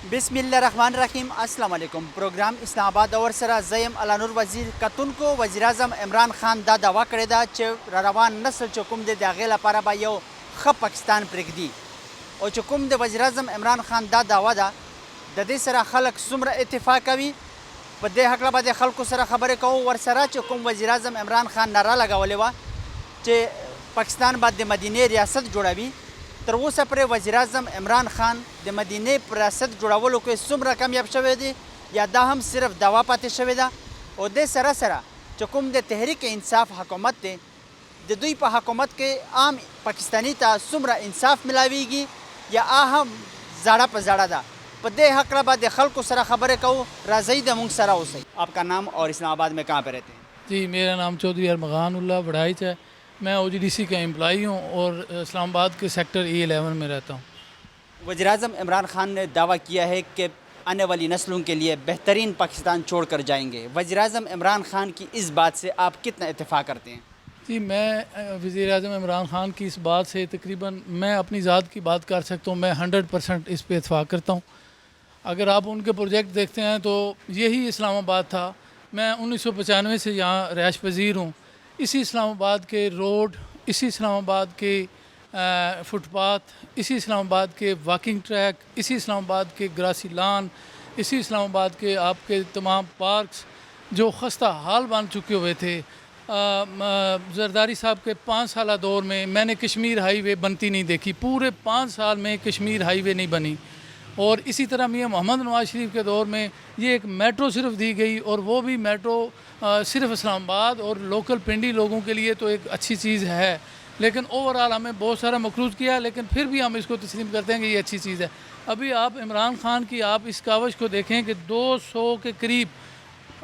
बिस्मिल्लाहिर्रहमानिर्रहीम। अस्सलाम वालेकुम। प्रोग्राम इस्लामाबाद और सरा ज़यम अलानुर वज़ीर कतुन को वज़ीर आज़म इमरान खान दा दावा करे दा च रवान नस्ल चुकुम दे दागे लपारा बा यो ख पाकिस्तान प्रेगदी और चुकुम दे वज़ीर आज़म इमरान खान दा दावा दा दे सरा खलक सुमरा इत्तेफाक कवी बदे हकला बदे खलको सरा खबरे को वर सरा चुकुम वज़ीर आज़म इमरान खान नारा लगावले वा च पाकिस्तान बाद मदीने रियासत जोड़ावी तर ओसा पर वज़ीर आज़म इमरान खान द मदीने रियासत जोड़ावलो के सुमरा कामयाब शवे दी या दा हम सिर्फ दावा पाते शवे दा और दे सरा सरा चुकुम दे तहरीक इंसाफ हुकूमत दे दुई पर हुकूमत के आम पाकिस्तानी ता सुमरा इंसाफ मिलावीगी या आहम जाड़ा पर जाड़ा दा पदे हकला बाद खल को सरा खबर कहो राजई दमुंग सरा हो सही। आपका नाम और इस्लामाबाद में कहाँ पे रहते हैं? जी, मेरा नाम चौधरी अरमगानुल्लाह बड़ाइच है। मैं OGDC का एम्प्लॉई हूँ और इस्लामाबाद के सेक्टर E11 में रहता हूँ। वज़ीर आज़म इमरान खान ने दावा किया है कि आने वाली नस्लों के लिए बेहतरीन पाकिस्तान छोड़ कर जाएंगे। वज़ीर आज़म इमरान खान की इस बात से आप कितना इत्तेफाक करते हैं? जी, मैं वज़ीर आज़म इमरान खान की इस बात से तकरीबन मैं अपनी ज़ात की बात कर सकता हूँ, मैं 100% इस पर इत्तेफाक करता हूँ। अगर आप उनके प्रोजेक्ट देखते हैं तो यही इस्लामाबाद था। मैं 1995 से यहाँ रहायश पज़ीर हूँ। इसी इस्लामाबाद के रोड, इसी इस्लामाबाद के फुटपाथ, इसी इस्लामाबाद के वॉकिंग ट्रैक, इसी इस्लामाबाद के ग्रासी लान, इसी इस्लामाबाद के आपके तमाम पार्क्स जो खस्ता हाल बन चुके हुए थे। जरदारी साहब के 5 साल दौर में मैंने कश्मीर हाईवे बनती नहीं देखी। पूरे 5 साल में कश्मीर हाईवे नहीं बनी। और इसी तरह मियाँ मोहम्मद नवाज शरीफ के दौर में ये एक मेट्रो सिर्फ दी गई और वो भी मेट्रो सिर्फ इस्लामाबाद और लोकल पिंडी लोगों के लिए तो एक अच्छी चीज़ है, लेकिन ओवरऑल हमें बहुत सारा मखरूज किया, लेकिन फिर भी हम इसको तस्लीम करते हैं कि ये अच्छी चीज़ है। अभी आप इमरान खान की आप इस कावश को देखें कि 200 के करीब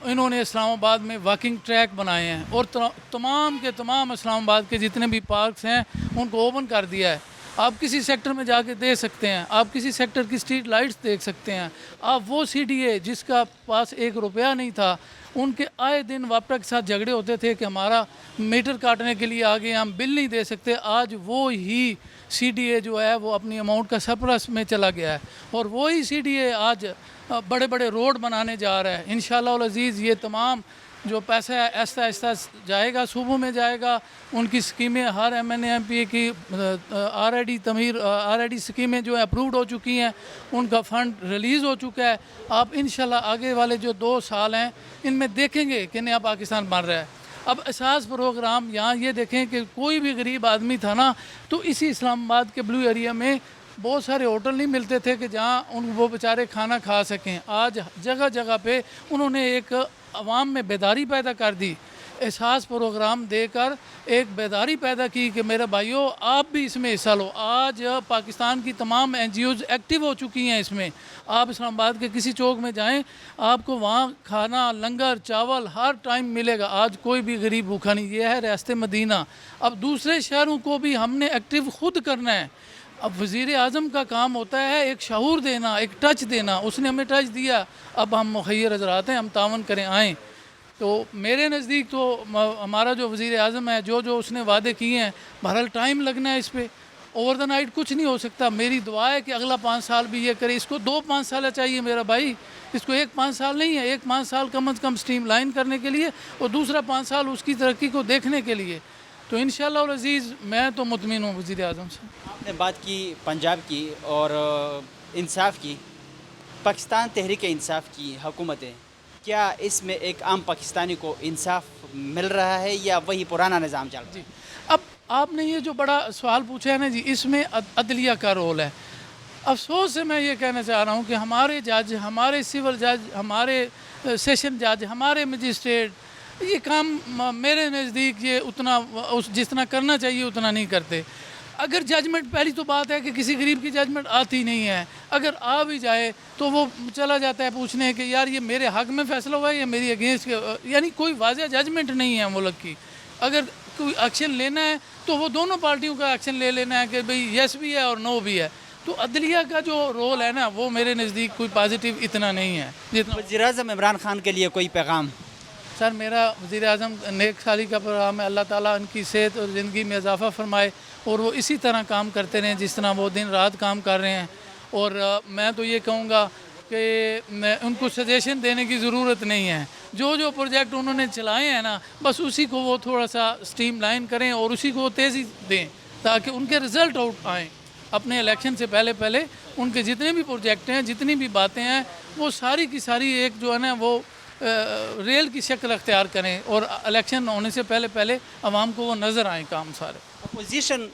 इन्होंने इस्लामाबाद में वॉकिंग ट्रैक बनाए हैं और तमाम के तमाम इस्लामाबाद के जितने भी पार्क्स हैं उनको ओपन कर दिया है। आप किसी सेक्टर में जाके दे सकते हैं, आप किसी सेक्टर की स्ट्रीट लाइट्स देख सकते हैं। आप वो CDA जिसका पास 1 रुपया नहीं था, उनके आए दिन वापरा के साथ झगड़े होते थे कि हमारा मीटर काटने के लिए आ गए, हम बिल नहीं दे सकते। आज वो ही CDA जो है वो अपनी अमाउंट का सरप्लस में चला गया है और वही CDA आज बड़े बड़े रोड बनाने जा रहा है। इंशाअल्लाह अज़ीज़ ये तमाम जो पैसा है ऐसा ऐसा जाएगा, सूबों में जाएगा। उनकी स्कीमें हर MNA MP की RID स्कीमें जो है अप्रूव्ड हो चुकी हैं, उनका फ़ंड रिलीज़ हो चुका है। आप इंशाल्लाह आगे वाले जो 2 साल हैं इनमें देखेंगे कि नया पाकिस्तान बन रहा है। अब एहसास प्रोग्राम यहाँ ये देखें कि कोई भी गरीब आदमी था ना, तो इसी इस्लामाबाद के ब्लू एरिया में बहुत सारे होटल नहीं मिलते थे कि जहाँ वो बेचारे खाना खा सकें। आज जगह जगह पे उन्होंने एक अवाम में बेदारी पैदा कर दी, एहसास प्रोग्राम देकर एक बेदारी पैदा की कि मेरे भाइयों आप भी इसमें हिस्सा लो। आज पाकिस्तान की तमाम NGOs एक्टिव हो चुकी हैं इसमें। आप इस्लामाबाद के किसी चौक में जाएं, आपको वहाँ खाना, लंगर, चावल हर टाइम मिलेगा। आज कोई भी गरीब भूखा नहीं। ये है रियासत मदीना। अब दूसरे शहरों को भी हमने एक्टिव खुद करना है। अब वज़ीर आज़म का काम होता है एक शऊर देना, एक टच देना। उसने हमें टच दिया, अब हम मुखय्यर हज़रात हैं, हम तावन करें आएँ। तो मेरे नज़दीक तो हमारा जो वज़ीर आज़म है, जो जो उसने वादे किए हैं, बहरहाल टाइम लगना है इस पर। ओवर द नाइट कुछ नहीं हो सकता। मेरी दुआ है कि अगला 5 साल भी ये करे। इसको 2-5 साल चाहिए मेरा भाई, इसको 1-5 साल नहीं है। 1-5 साल कम अज़ कम स्ट्रीम लाइन करने के लिए और दूसरा 5 साल उसकी तरक्की को देखने के लिए। तो इंशाअल्लाह अज़ीज़ मैं तो मुतमिन हूँ वज़ीर आज़म से। आपने बात की पंजाब की और इंसाफ की, पाकिस्तान तहरीक इंसाफ की हुकूमत है, क्या इसमें एक आम पाकिस्तानी को इंसाफ मिल रहा है या वही पुराना निज़ाम चल रहा है? जी, अब आपने ये जो बड़ा सवाल पूछा है ना जी, इसमें अदलिया का रोल है। अफसोस से मैं ये कहना चाह रहा हूँ कि हमारे जज, हमारे सिविल जज, हमारे सेशन जज, हमारे मजिस्ट्रेट ये काम मेरे नज़दीक ये उतना जितना करना चाहिए उतना नहीं करते। अगर जजमेंट, पहली तो बात है कि किसी गरीब की जजमेंट आती नहीं है। अगर आ भी जाए तो वो चला जाता है पूछने कि यार ये मेरे हक़ में फ़ैसला हुआ है या मेरी अगेंस्ट, यानी कोई वाज़ेह जजमेंट नहीं है मुल्क की। अगर कोई एक्शन लेना है तो वो दोनों पार्टियों का एक्शन ले लेना है कि भाई येस भी है और नो भी है। तो अदलिया का जो रोल है ना, वो मेरे नज़दीक कोई पॉजिटिव इतना नहीं है जितना। वज़ीर आज़म इमरान खान के लिए कोई पैगाम? सर, मेरा वज़ीर आज़म नेक साली का प्रोग्राम है। अल्लाह ताला उनकी सेहत और ज़िंदगी में इजाफ़ा फरमाए और वो इसी तरह काम करते रहें जिस तरह वो दिन रात काम कर रहे हैं। और मैं तो ये कहूँगा कि उनको सजेशन देने की ज़रूरत नहीं है। जो जो प्रोजेक्ट उन्होंने चलाए हैं ना, बस उसी को वो थोड़ा सा स्ट्रीम लाइन करें और उसी को तेज़ी दें ताकि उनके रिज़ल्ट आउट आएँ। अपने इलेक्शन से पहले पहले उनके जितने भी प्रोजेक्ट हैं, जितनी भी बातें हैं, वो सारी की सारी एक जो है ना वो रेल की शक्ल अख्तियार करें और इलेक्शन होने से पहले पहले आवाम को वो नज़र आए काम सारे। अपोजिशन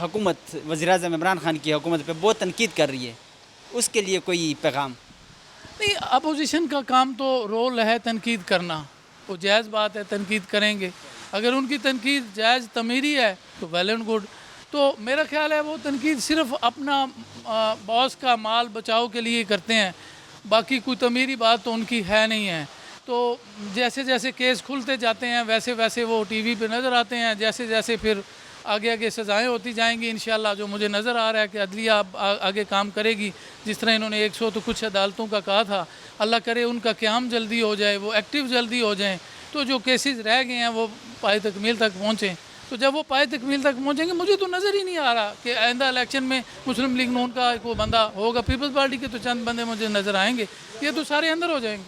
हुकूमत वज़ीर-ए-आज़म इमरान खान की हुकूमत पे बहुत तनकीद कर रही है, उसके लिए कोई पैगाम? नहीं, अपोजिशन का काम तो रोल है तनकीद करना, वो जायज़ बात है, तनकीद करेंगे। अगर उनकी तनकीद जायज़ तमीरी है तो वेल एंड गुड। तो मेरा ख्याल है वो तनकीद सिर्फ अपना बॉस का माल बचाव के लिए करते हैं, बाकी कोई तमीरी बात तो उनकी है नहीं है। तो जैसे जैसे केस खुलते जाते हैं वैसे वैसे वो टीवी पे नज़र आते हैं, जैसे जैसे फिर आगे आगे सज़ाएँ होती जाएंगी इंशाल्लाह। जो मुझे नज़र आ रहा है कि अदलिया आगे काम करेगी, जिस तरह इन्होंने 100 तो कुछ अदालतों का कहा था, अल्लाह करे उनका क़याम जल्दी हो जाए, वो एक्टिव जल्दी हो जाएँ, तो जो केसेस रह गए हैं वो पाए तकमील तक पहुँचें। तो जब वो पाए तकमील तक पहुँचेंगे, मुझे तो नज़र ही नहीं आ रहा कि आइंदा इलेक्शन में मुस्लिम लीग नून का कोई बंदा होगा। पीपल्स पार्टी के तो चंद बंदे मुझे नज़र आएंगे, ये तो सारे अंदर हो जाएंगे।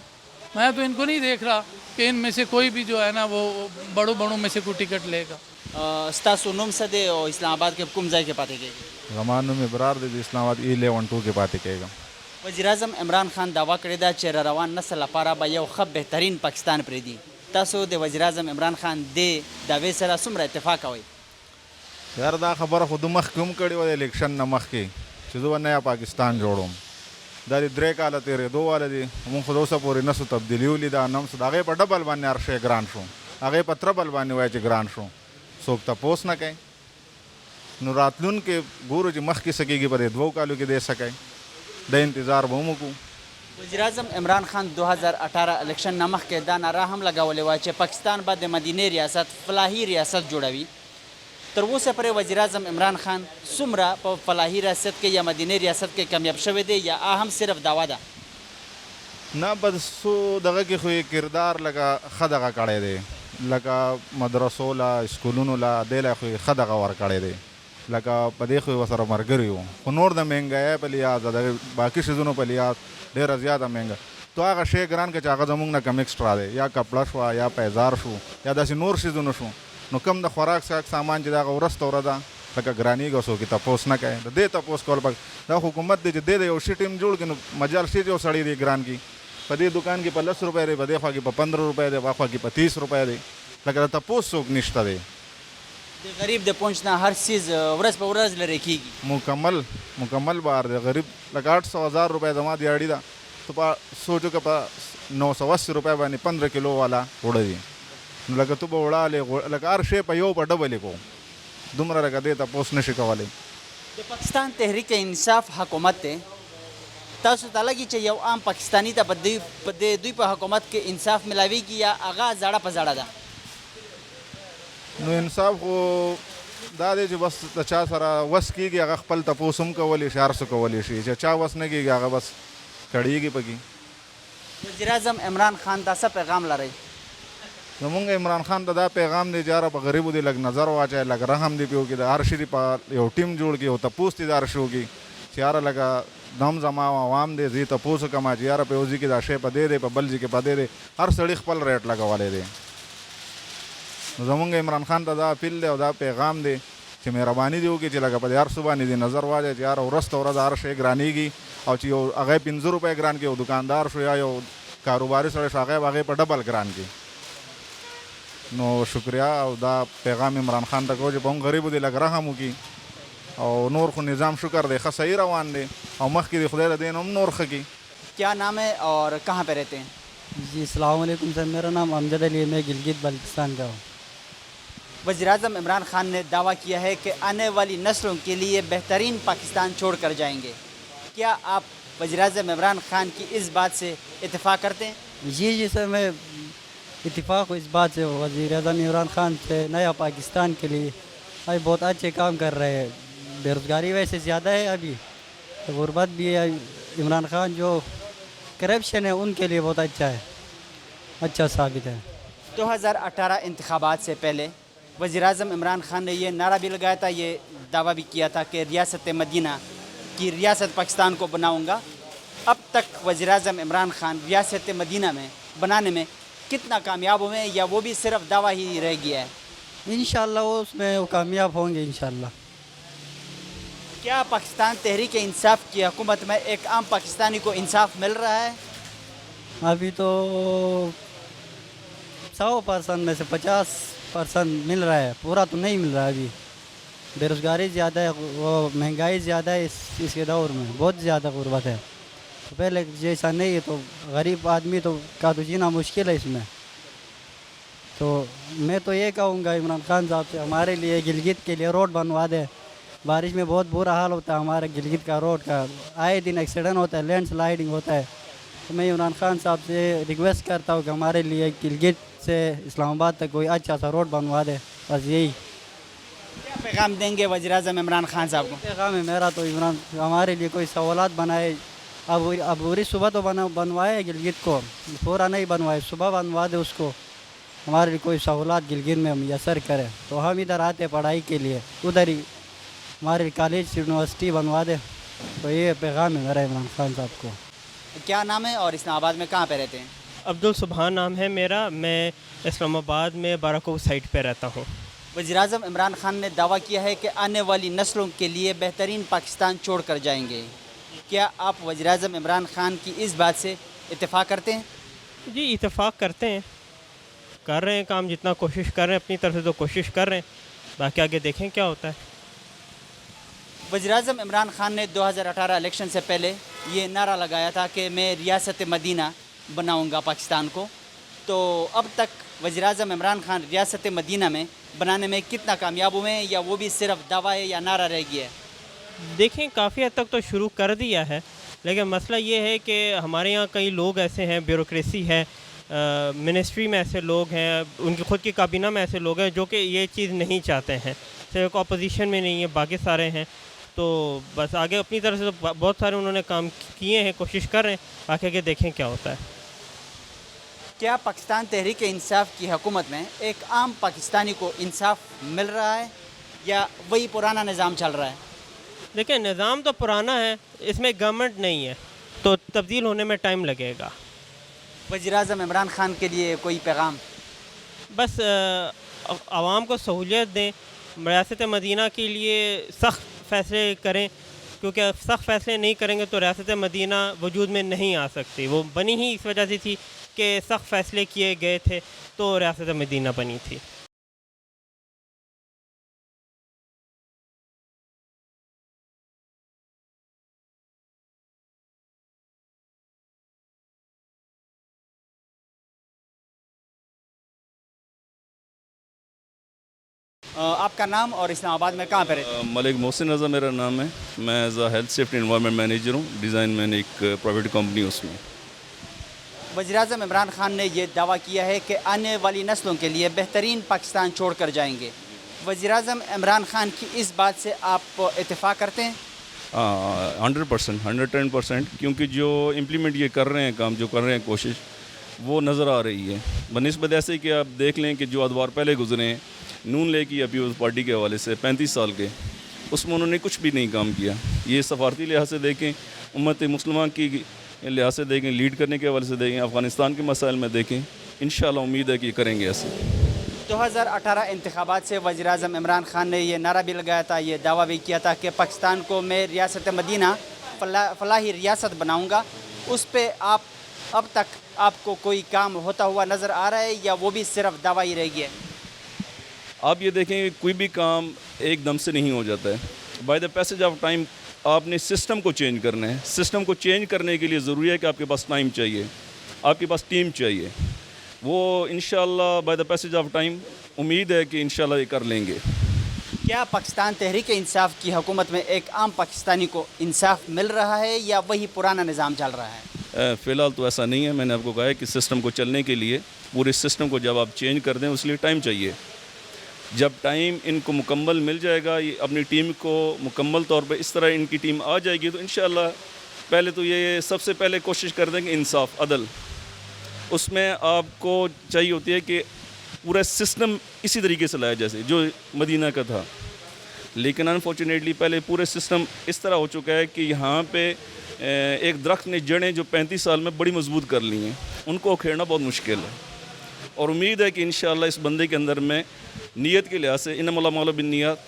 मैं तो इनको नहीं देख रहा कि इनमें से कोई भी जो है ना वो बड़ों में से कोई टिकट लेगा। स्तासु नोम सदे और इस्लामाबाद के कुम जाए के पाते के ज़मानों में बरार दे इस्लामाबाद E11 के पाते कहेगा। वज़ीर-ए-आज़म इमरान खान दावा करे दा चे रवान नस्ल लपारा बा यौ खब बेहतरीन पाकिस्तान प्रेदी। तासो दे वज़ीर-ए-आज़म इमरान खान दे दावे सरा सुमरा इत्तेफाक होई। यार दा खबर खुद मख क्यों कड़ी वो इलेक्शन न मख के चीज़ों नया पाकिस्तान जोड़ों दादी द्रे काला तेरे दो वाले दी मुँह खुदों से पूरी नस्ल तब्दीली हुई दा नम से आगे पर डबल बाने अर्शे ग्रांड शो आगे पर ट्रबल बाने हुए चे ग्रांड शो सोख तपोस न कहें नुरातलुन के गुरु जी मख की सकेगी पर दो कालू की दे सके दे इंतज़ार बहुमु को। वज़ीर-ए-आज़म इमरान खान 2018 इलेक्शन नमक के दान आरा हम लगावले वाचे पाकिस्तान बाद मदीने रियासत फलाही रियासत जोड़ावी तर वो से परे वज़ीर-ए-आज़म इमरान खान सुमरा प फलाही रियासत के या मदीने रियासत के कामयाब शवे दे या आहम सिर्फ दावा दा ना बस सो दगा के खुए किरदार लगा खदगा काढ़े दे लगा मदरसों ला स्कूलों ला दे ला खुए खदगा वार काढ़े दे लगा पदे खुए वसर मरगरी हो नोर द महंगा है पलिया बाकी सीजनों पलिया ढेर ज़्यादा महंगा तो आगा शे ग्रान के चाका जमुंग ना कम एक्स्ट्रा दे या कपड़ा शुआ या पैजार शू या दसी नूर सीजनों शू नो कम द खुराक सामान जिदा उरस तो रदा लगा ग्रानी गसो की तपोस न कहे दे तपोस कॉल पर दा हुकूमत दे दे दे उसी टीम जोड़ के मजाल सी जो सड़ी दी ग्रान की पदी दुकान की पर 10 रुपये दे बदे की पर 15 रुपये दे वाफा की पर 30 रुपये दे लगा तपोस सोक निश्ता दे गरीब दे पहुंचना हर चीज़ वरस पर वरस ले रखेगी मुकम्मल बार दे गरीब लगा 800,000 रुपये जमा दियाड़ी दा तो पा सोचो के पा 980 रुपये बानी 15 किलो वाला उड़ दी लगा तो उड़ा ले लगा हर शे पर यो पर डबल को दुमरा लगा देता पोसने शिका वाले पाकिस्तान तहरीक इंसाफ हुकूमत तासु ताला की चाहिए आम पाकिस्तानी ता बदे दुई पर हुकूमत के इंसाफ मिलावी की या आगा जाड़ा पजाड़ा दा नो इंसाफ को दादे जो बस चा सारा वस की गया अगर खपल तपोसम कवली शार सु कवली शी चा वस ने की गया अगर बस कड़ी की पकी वज़ीर-ए-आज़म इमरान खान दा सब पैगाम ला रही नमुंग इमरान खान दा पैगाम दे जा रहा गरीब दे लग नज़र वा चाहे लग रहम दी पियो की हर शरी पर यो टीम जोड़ की हो तपूस दी दार शो की चारा लगा दम जमा आवाम दे जी तपूस कमा जियारा पे उजी की दाशे पर दे पर बल जी के पर दे हर सड़ी खपल रेट लगा वाले दे जमुंग इमरान खान दा अपील दे दा पैगाम दे कि मेहरबानी दी होगी लगा पर यार सुबह नहीं दी नज़र वा जाए यार और रस्त और हर शे ग्रानी की और चियो अगे 50 रुपये ग्रान के दुकानदार शो या कारोबारी सड़े शागे आगे पर डबल ग्रान की नो शुक्रिया और दा पैगाम इमरान खान तक हो जो बहुत गरीब दे लग रहा मुकी और नूर को निज़ाम शुक्र दे सही रवान दे और मख की खुदा देन हम नूर की। क्या नाम है और कहाँ पे रहते हैं? जी अस्सलाम वालेकुम सर, मेरा नाम अमजद अली है, मैं गिलगित बल्तिस्तान का हूँ। वज़ीर-ए-आज़म इमरान खान ने दावा किया है कि आने वाली नस्लों के लिए बेहतरीन पाकिस्तान छोड़ कर जाएंगे। क्या आप वज़ीर-ए-आज़म इमरान खान की इस बात से इत्तेफाक करते हैं? जी सर, मैं इत्तेफाक हूँ इस बात से। वज़ीर-ए-आज़म इमरान खान से नया पाकिस्तान के लिए अभी बहुत अच्छे काम कर रहे हैं। बेरोज़गारी वैसे ज़्यादा है, अभी गुर्बत भी है। इमरान खान जो करप्शन है उनके लिए बहुत अच्छा साबित है। 2018 इंतखाबात से पहले वज़ीर-ए-आज़म इमरान खान ने ये नारा भी लगाया था, ये दावा भी किया था कि रियासत मदीना की रियासत पाकिस्तान को बनाऊंगा। अब तक वज़ीर-ए-आज़म इमरान खान रियासत मदीना में बनाने में कितना कामयाब हुए हैं या वो भी सिर्फ दावा ही रह गया है? इंशाल्लाह वो उसमें वो कामयाब होंगे इंशाल्लाह। क्या पाकिस्तान तहरीक इंसाफ की हुकूमत में एक आम पाकिस्तानी को इंसाफ मिल रहा है? अभी तो 100% में से 50% मिल रहा है, पूरा तो नहीं मिल रहा है अभी। बेरोज़गारी ज़्यादा है, वो महंगाई ज़्यादा है इसके दौर में, बहुत ज़्यादा गुर्बत है। तो पहले जैसा नहीं है, तो गरीब आदमी तो का तो जीना मुश्किल है इसमें। तो मैं तो ये कहूँगा इमरान खान साहब से, हमारे लिए गिलगित के लिए रोड बनवा दे। बारिश में बहुत बुरा हाल होता है हमारे गिलगित का रोड का, आए दिन एक्सीडेंट होता है, लैंडस्लाइडिंग होता है। तो मैं इमरान खान साहब से रिक्वेस्ट करता हूँ कि हमारे लिए गिलगित से इस्लामाबाद तक कोई अच्छा सा रोड बनवा दे, बस यही क्या पैगाम देंगे वज़ीर-ए-आज़म इमरान खान साहब को? पैगाम है मेरा तो इमरान हमारे लिए कोई सहूलत बनाए। अब पूरी सुबह तो बनवाए गिलगित को, पूरा नहीं बनवाए, सुबह बनवा दे उसको, हमारे लिए कोई सहूलत गिलगित में मैसर करे। तो हम इधर आते पढ़ाई के लिए, उधर ही हमारे कॉलेज यूनिवर्सिटी बनवा दे। तो ये पैगाम है मेरा इमरान खान साहब को। क्या नाम है और इस्लामाबाद में कहाँ पे रहते हैं? अब्दुल सुबहान नाम है मेरा, मैं इस्लामाबाद में बाराकोट साइट पे रहता हूँ। वज़ीर-ए-आज़म इमरान खान ने दावा किया है कि आने वाली नस्लों के लिए बेहतरीन पाकिस्तान छोड़ कर जाएंगे। क्या आप वज़ीर-ए-आज़म इमरान खान की इस बात से इत्तेफाक करते हैं? जी इत्तेफाक करते हैं, कर रहे हैं काम, जितना कोशिश कर रहे हैं अपनी तरफ से तो कोशिश कर रहे हैं, बाकी आगे देखें क्या होता है। वज़ीर-ए-आज़म इमरान खान ने 2018 इलेक्शन से पहले ये नारा लगाया था कि मैं रियासत मदीना बनाऊंगा पाकिस्तान को। तो अब तक वज़ीर-ए-आज़म इमरान खान रियासत मदीना में बनाने में कितना कामयाब हुए हैं या वो भी सिर्फ दावा है या नारा रह गया है? देखें काफ़ी हद तक तो शुरू कर दिया है, लेकिन मसला ये है कि हमारे यहाँ कई लोग ऐसे हैं, ब्यूरोक्रेसी है, मिनिस्ट्री में ऐसे लोग हैं, उनकी ख़ुद की काबीना में ऐसे लोग हैं जो कि ये चीज़ नहीं चाहते हैं। सिर्फ अपोजिशन में नहीं है, बाकी सारे हैं। तो बस आगे अपनी तरफ से तो बहुत सारे उन्होंने काम किए हैं, कोशिश कर रहे हैं, बाकी आगे देखें क्या होता है। क्या पाकिस्तान तहरीक इंसाफ की हुकूमत में एक आम पाकिस्तानी को इंसाफ मिल रहा है या वही पुराना निज़ाम चल रहा है? देखिए निज़ाम तो पुराना है, इसमें गवर्नमेंट नहीं है, तो तब्दील होने में टाइम लगेगा। वज़ीर-ए-आज़म इमरान खान के लिए कोई पैगाम? बस आवाम को सहूलियत दें, रियासत मदीना के लिए सख्त फ़ैसले करें, क्योंकि सख्त फ़ैसले नहीं करेंगे तो रियासत मदीना वजूद में नहीं आ सकती। वो बनी ही इस वजह से थी कि सख्त फ़ैसले किए गए थे तो रियासत मदीना बनी थी। आपका नाम और इस्लामाबाद में कहाँ पे रहते हैं? मलिक मोहसिन रज़ा मेरा नाम है। मैं as a health safety environment manager हूँ। डिज़ाइन मैंने एक प्राइवेट कंपनी उसमें। वज़ीर-ए-आज़म इमरान खान ने ये दावा किया है कि आने वाली नस्लों के लिए बेहतरीन पाकिस्तान छोड़ कर जाएंगे। वज़ीर-ए-आज़म इमरान खान की इस बात से आप इत्तेफाक करते हैं? 100%, 110%, क्योंकि जो इम्प्लीमेंट ये कर रहे हैं काम, जो कर रहे हैं कोशिश, वो नज़र आ रही है। बनिस्बत ऐसे कि आप देख लें कि जो अदवार पहले गुजरे हैं नून लीग की या पीपल्स पार्टी के हवाले से 35 साल के, उसमें उन्होंने कुछ भी नहीं काम किया। ये सफारती लिहाज से देखें, उम्मत मुस्लिमा की लिहाज से देखें, लीड करने के हवाले से देखें, अफ़गानिस्तान के मसाइल में देखें, इंशाअल्लाह उम्मीद है कि करेंगे ऐसे। 2018 इंतखाबात से वज़ीर-ए-आज़म इमरान खान ने ये नारा भी लगाया था, ये दावा भी किया था कि पाकिस्तान को मैं रियासत मदीना फलाही रियासत बनाऊँगा। उस पर आप अब तक आपको कोई काम होता हुआ नज़र आ रहा है या वो भी सिर्फ दावा ही रह गया है? आप ये देखें कि कोई भी काम एकदम से नहीं हो जाता है। By the passage of time आपने सिस्टम को चेंज करना है। सिस्टम को चेंज करने के लिए ज़रूरी है कि आपके पास टाइम चाहिए, आपके पास टीम चाहिए। वो इंशाअल्लाह by the passage of time उम्मीद है कि इंशाअल्लाह ये कर लेंगे। क्या पाकिस्तान तहरीक इंसाफ की हुकूमत में एक आम पाकिस्तानी को इंसाफ मिल रहा है या वही पुराना निज़ाम चल रहा है? फ़िलहाल तो ऐसा नहीं है। मैंने आपको कहा है कि सिस्टम को चलने के लिए, पूरे सिस्टम को जब आप चेंज कर दें उसके लिए टाइम चाहिए। जब टाइम इनको मुकम्मल मिल जाएगा, ये अपनी टीम को मुकम्मल तौर पे इस तरह इनकी टीम आ जाएगी, तो इंशाअल्लाह पहले तो ये सबसे पहले कोशिश कर देंगे इंसाफ अदल। उसमें आपको चाहिए होती है कि पूरा सिस्टम इसी तरीके से लाया, जैसे जो मदीना का था। लेकिन अनफॉर्चुनेटली पहले पूरे सिस्टम इस तरह हो चुका है कि यहाँ पे एक दरख्त ने जड़ें जो 35 साल में बड़ी मजबूत कर ली हैं, उनको उखेड़ना बहुत मुश्किल है। और उम्मीद है कि इंशाअल्लाह इस बंदे के अंदर में नीयत के लिहाज से इन्नमल अमालु बिन्नियात,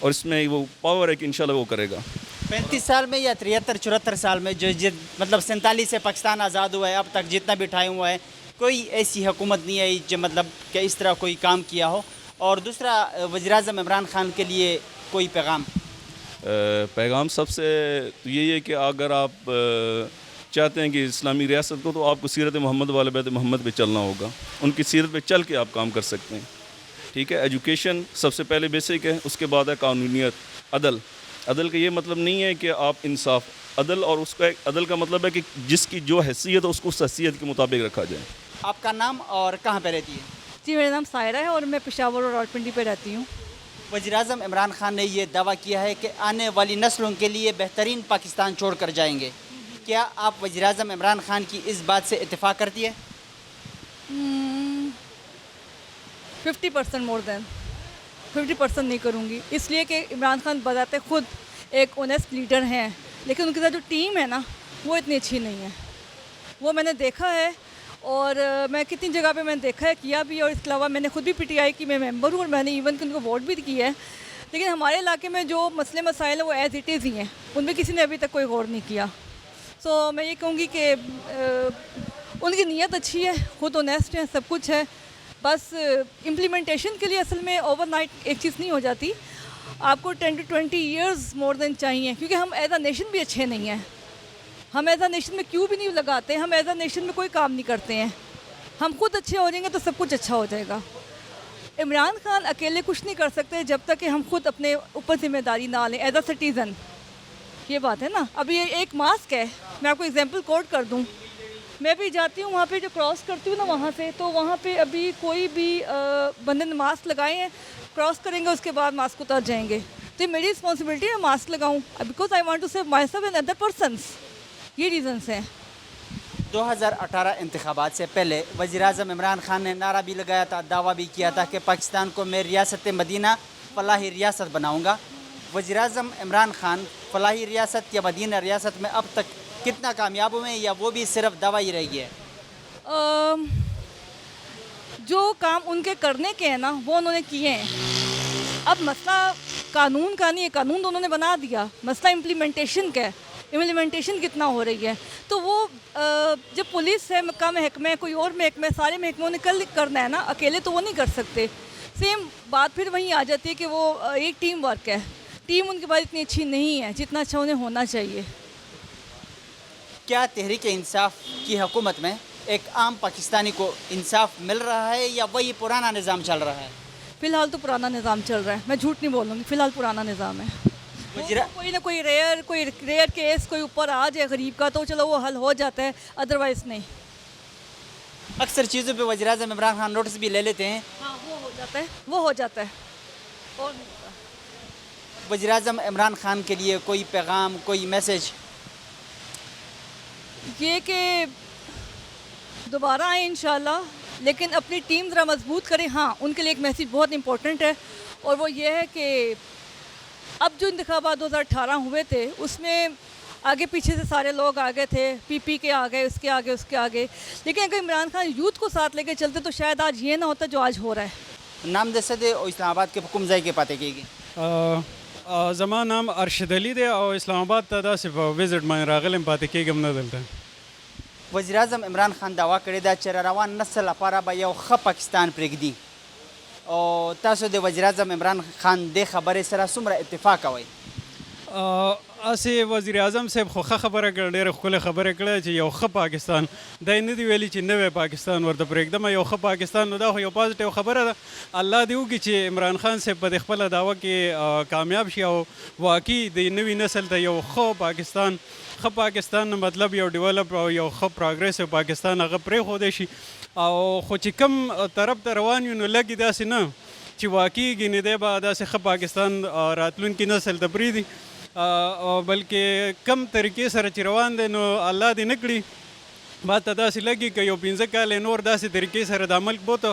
और इसमें वो पावर है कि इंशाअल्लाह वो करेगा। 35 साल में या 73-74 साल में जो मतलब 47 से पाकिस्तान आज़ाद हुआ है अब तक जितना भी टाइम हुआ है, कोई ऐसी हुकूमत नहीं आई जो मतलब कि इस तरह कोई काम किया हो। और दूसरा, वज़ीर-ए-आज़म इमरान खान के लिए कोई पैगाम सबसे तो यही है कि अगर आप चाहते हैं कि इस्लामी रियासत को, तो आपको सीरत मोहम्मद वाले बैत मोहम्मद पे चलना होगा। उनकी सीरत पे चल के आप काम कर सकते हैं। ठीक है, एजुकेशन सबसे पहले बेसिक है, उसके बाद है कानूनियत, अदल। अदल का ये मतलब नहीं है कि आप इंसाफ, अदल और उसका एक अदल का मतलब है कि जिसकी जो हैसियत है उसको उस हैसियत के मुताबिक रखा जाए। आपका नाम और कहाँ पे रहती है? जी, मेरा नाम सायरा है और मैं पेशावर और रावलपिंडी पे रहती हूँ। वज़ीर-ए-आज़म इमरान खान ने ये दावा किया है कि आने वाली नस्लों के लिए बेहतरीन पाकिस्तान छोड़ कर जाएंगे। क्या आप वज़ीर-ए-आज़म इमरान खान की इस बात से इत्तेफाक करती है? 50% मोर देन 50% नहीं करूँगी, इसलिए कि इमरान खान बताते खुद एक ऑनेस्ट लीडर हैं, लेकिन उनके साथ जो टीम है ना वो इतनी अच्छी नहीं है। वो मैंने देखा है और मैं कितनी जगह पे मैंने देखा है, किया भी, और इसके अलावा मैंने खुद भी पीटीआई की मैं मेंबर हूँ और मैंने इवन उनको वोट भी किया है। लेकिन हमारे इलाके में जो मसले मसाइल हैं वो एज़ इट इज़ ही हैं, उनमें किसी ने अभी तक कोई गौर नहीं किया। सो मैं ये कहूँगी कि उनकी नीयत अच्छी है, खुद ऑनेस्ट है, सब कुछ है, बस इम्प्लीमेंटेशन के लिए असल में ओवरनाइट एक चीज़ नहीं हो जाती, आपको 10 to 20 ईयर्स मोर देन चाहिए, क्योंकि हम एज अ नेशन भी अच्छे नहीं हैं। हम एज अ नेशन में क्यों भी नहीं लगाते, हम एज अ नेशन में कोई काम नहीं करते हैं। हम खुद अच्छे हो जाएंगे तो सब कुछ अच्छा हो जाएगा। इमरान खान अकेले कुछ नहीं कर सकते जब तक कि हम खुद अपने ऊपर जिम्मेदारी ना लें एज अ सिटीज़न। ये बात है ना। अभी ये एक मास्क है, मैं आपको एग्जांपल कोट कर दूं, मैं भी जाती हूँ वहाँ पे, जो क्रॉस करती हूँ ना वहाँ से, तो वहाँ पे अभी कोई भी बंदे ने मास्क लगाए हैं, क्रॉस करेंगे उसके बाद मास्क उतर जाएंगे, तो ये मेरी रिस्पॉन्सिबिलिटी है मास्क लगाऊँ, because I want to save myself and other persons. ये रीज़न्स हैं। 2018 इंतखाबात से पहले वज़ीर-ए-आज़म इमरान खान ने नारा भी लगाया था, दावा भी किया था कि पाकिस्तान को मैं रियासत मदीना फलाही रियासत बनाऊँगा। वज़ीर-ए-आज़म इमरान खान फलाही रियासत या मदीना रियासत में अब तक कितना कामयाब हुए हैं, या वो भी सिर्फ दवा ही रही है? जो काम उनके करने के हैं ना वो उन्होंने किए हैं। अब मसला कानून का नहीं है, कानून तो उन्होंने बना दिया, मसला इम्प्लीमेंटेशन का है, इम्प्लीमेंटेशन कितना हो रही है। तो वो जब पुलिस है, का महकमा है, कोई और महकमा है, सारे महकमों ने कल करना है ना, अकेले तो वो नहीं कर सकते। सेम बात फिर वहीं आ जाती है कि वो एक टीम वर्क है, टीम उनके पास इतनी अच्छी नहीं है जितना अच्छा उन्हें होना चाहिए। क्या तहरीक इंसाफ की हुकूमत में एक आम पाकिस्तानी को इंसाफ मिल रहा है, या वही पुराना निज़ाम चल रहा है? फ़िलहाल तो पुराना निज़ाम चल रहा है, मैं झूठ नहीं बोलूँगी, फ़िलहाल पुराना निज़ाम है। कोई ना कोई रेयर केस कोई ऊपर आ जाए गरीब का तो चलो वो हल हो जाता है, अदरवाइज़ नहीं। अक्सर चीज़ों पे वज़ीर-ए-आज़म इमरान खान नोटिस भी ले लेते हैं। हाँ, वो हो जाता है और वज़ीर-ए-आज़म इमरान खान के लिए कोई पैगाम, कोई मैसेज? ये कि दोबारा आए इंशाल्लाह, लेकिन अपनी टीम ज़रा मजबूत करें। हाँ, उनके लिए एक मैसेज बहुत इंपॉर्टेंट है, और वो ये है कि अब जो इंतखाबात 2018 हुए थे उसमें आगे पीछे से सारे लोग आ गए थे, पीपी के आ गए, उसके आगे उसके आगे, लेकिन अगर इमरान खान यूथ को साथ लेके चलते तो शायद आज ये ना होता जो आज हो रहा है। नाम दे दे और इस्लामाबाद के हुकुम जाए के पाते की ज़मा नाम अरशद अली दे और इस्लामाबाद तदा सिर्फ विजिट में रागलम पाते के गम न दलता। वज़ीर-ए-आज़म इमरान खान दावा कड़ी दा कि रवान नस्ल लपारा बा यौ ख पाकिस्तान प्रेगदी, और तासो दे वज़ीर-ए-आज़म इमरान खान दे खबरे सरा सुमरा इत्तेफाक होई? असे वज़ीर आज़म साहब खोखा खबर कर डेर खुले खबर कड़े ची यौ ख पाकिस्तान दा इन दी वेली ची नवे पाकिस्तान वर्द पर एकदम यौ ख पाकिस्तान दा यो पॉजिटिव खबर है। अल्लाह दियो कि ची इमरान खान से पद खपल दावा कि कामयाब शी हो वाकई दी नवी नस्ल ता यौ ख पाकिस्तान मतलब यौ डेवलप और यौ ख प्रोग्रेस पाकिस्तान अगर प्रे हो देशी और खो ची कम तरफ तरवान यू लगी दा से न ची वाकई गिने दे बाद से ख पाकिस्तान रातलुन की नस्ल तबरी दी बल्कि कम तरीके से रवान दे नो अल्लाह दी नकड़ी बात अदा से लगी कि यो 15 काल नोर दासी तरीके से अमल बोतो